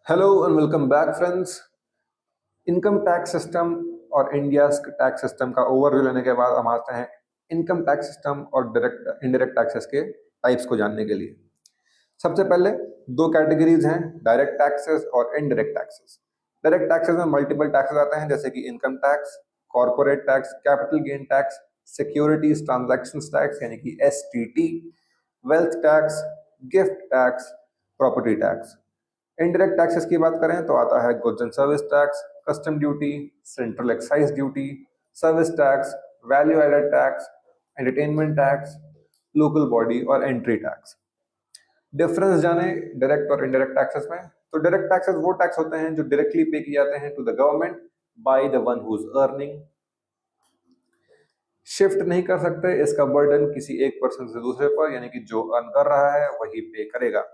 Hello and welcome back friends. Income tax system और India tax system का overview लेने के बाद हम आते हैं इनकम टैक्स सिस्टम और डायरेक्ट इंडायरेक्ट टैक्सेस के टाइप्स को जानने के लिए। सबसे पहले दो कैटेगरीज हैं, डायरेक्ट टैक्सेस और इनडायरेक्ट टैक्सेस। डायरेक्ट टैक्सेस में मल्टीपल टैक्सेस आते हैं जैसे कि income tax, corporate tax, capital gain tax, securities transaction tax यानी कि STT, wealth tax, gift tax, property tax. Indirect taxes की बात करें तो आता है goods and service tax, custom duty, central excise duty, service tax, value added tax, entertainment tax, local body और entry tax. Difference जाने डायरेक्ट और indirect taxes में, तो डायरेक्ट टैक्सेस वो टैक्स होते हैं जो डायरेक्टली पे किए जाते हैं to the government by the one who is earning. Shift नहीं कर सकते इसका बर्डन किसी एक पर्सन से दूसरे पर, यानी कि जो अर्न कर रहा है वही पे करेगा।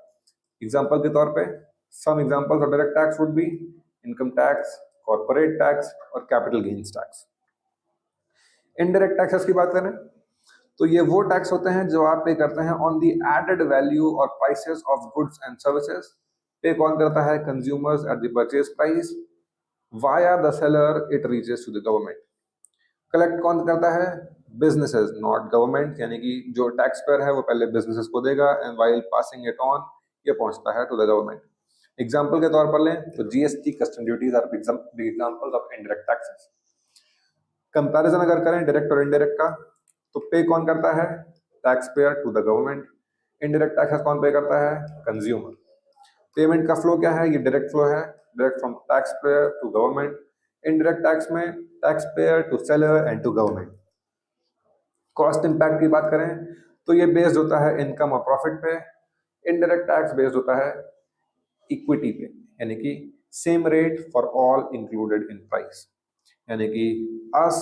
एग्जाम्पल के तौर पे some examples of direct tax would be income tax, corporate tax और capital gains tax. Indirect taxes की बात करें तो ये वो टैक्स होते हैं जो आप पे करते हैं ऑन द एडेड वैल्यू और prices of goods and services. Pay कौन करता है? Consumers at the purchase price, via the seller it reaches to the government. Collect कौन करता है? बिजनेसेस, नॉट गवर्नमेंट, यानी कि जो टैक्स पेयर है वो पहले बिजनेसेस को देगा and while passing it on ये पहुंचता है टू द गवर्नमेंट। एग्जाम्पल के तौर पर लें तो GST, custom duties are examples of indirect taxes. Comparison अगर करें डायरेक्ट और इनडायरेक्ट का, तो पे कौन करता है? Tax payer to the government. Indirect taxes कौन पे करता है? कंज्यूमर। पेमेंट का फ्लो क्या है? ये डायरेक्ट फ्लो है, direct from tax payer to government. Indirect tax में tax payer to seller and to government. Cost impact की बात करें तो ये बेस्ड होता है इनकम और प्रॉफिट पे। इनडायरेक्ट टैक्स बेस्ड होता है इक्विटी पे, यानी कि same rate for all included in price, यानी कि us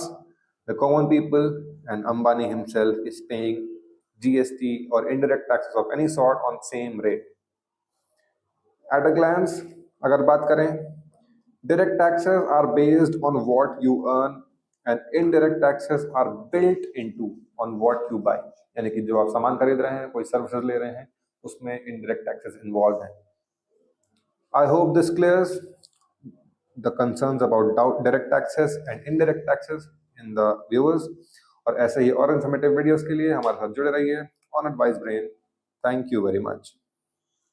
the common people and Ambani himself is paying GST or indirect taxes of any sort on same rate. At a glance अगर बात करें, direct taxes are based on what you earn and indirect taxes are built into on what you buy, यानी कि जो आप सामान खरीद रहे हैं, कोई सर्विसेज ले रहे हैं, उसमें indirect taxes involved हैं। I hope this clears the concerns about direct taxes and indirect taxes in the viewers। और ऐसे ही और इन्फॉर्मेटिव वीडियोस के लिए हमारे साथ जुड़े रहिए on advice brain. Thank you very much.